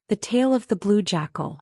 The Tale of the Blue Jackal.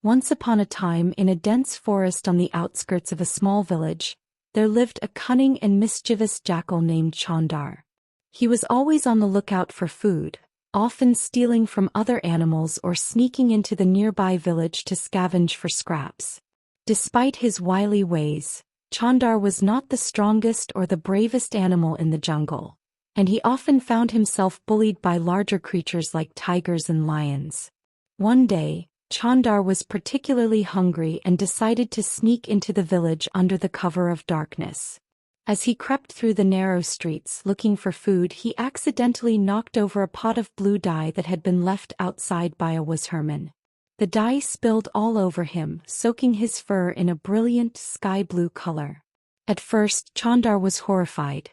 Once upon a time, in a dense forest on the outskirts of a small village, there lived a cunning and mischievous jackal named Chandar. He was always on the lookout for food, often stealing from other animals or sneaking into the nearby village to scavenge for scraps. Despite his wily ways, Chandar was not the strongest or the bravest animal in the jungle, and he often found himself bullied by larger creatures like tigers and lions. One day, Chandar was particularly hungry and decided to sneak into the village under the cover of darkness. As he crept through the narrow streets looking for food, he accidentally knocked over a pot of blue dye that had been left outside by a washerman. The dye spilled all over him, soaking his fur in a brilliant sky blue color. At first, Chandar was horrified.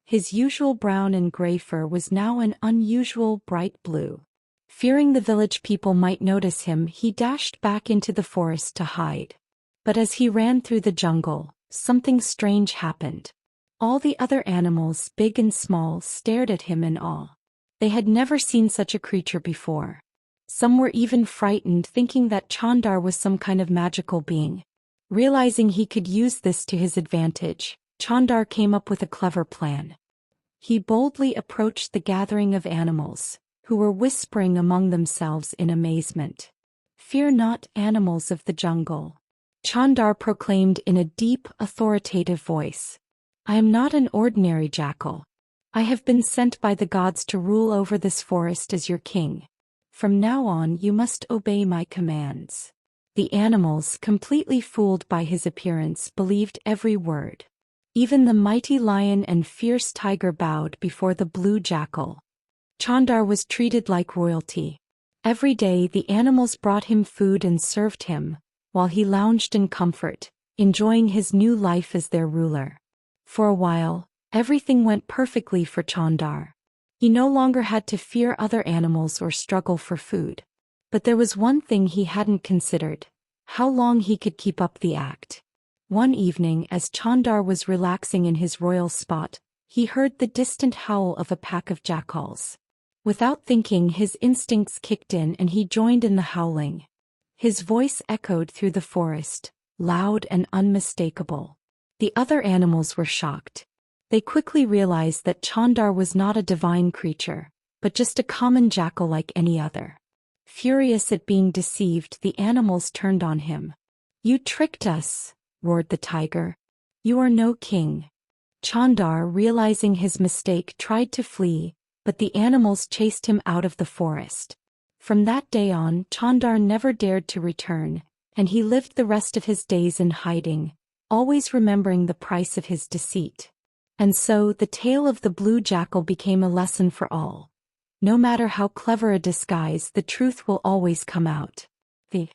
His usual brown and gray fur was now an unusual bright blue. Fearing the village people might notice him, he dashed back into the forest to hide. But as he ran through the jungle, something strange happened. All the other animals, big and small, stared at him in awe. They had never seen such a creature before. Some were even frightened, thinking that Chandar was some kind of magical being. Realizing he could use this to his advantage, Chandar came up with a clever plan. He boldly approached the gathering of animals, who were whispering among themselves in amazement. "Fear not, animals of the jungle," Chandar proclaimed in a deep, authoritative voice. "I am not an ordinary jackal. I have been sent by the gods to rule over this forest as your king. From now on, you must obey my commands." The animals, completely fooled by his appearance, believed every word. Even the mighty lion and fierce tiger bowed before the blue jackal. Chandar was treated like royalty. Every day the animals brought him food and served him, while he lounged in comfort, enjoying his new life as their ruler. For a while, everything went perfectly for Chandar. He no longer had to fear other animals or struggle for food. But there was one thing he hadn't considered: how long he could keep up the act. One evening, as Chandar was relaxing in his royal spot, he heard the distant howl of a pack of jackals. Without thinking, his instincts kicked in and he joined in the howling. His voice echoed through the forest, loud and unmistakable. The other animals were shocked. They quickly realized that Chandar was not a divine creature, but just a common jackal like any other. Furious at being deceived, the animals turned on him. "You tricked us," roared the tiger. "You are no king." Chandar, realizing his mistake, tried to flee, but the animals chased him out of the forest. From that day on, Chandar never dared to return, and he lived the rest of his days in hiding, always remembering the price of his deceit. And so, the tale of the blue jackal became a lesson for all. No matter how clever a disguise, the truth will always come out. The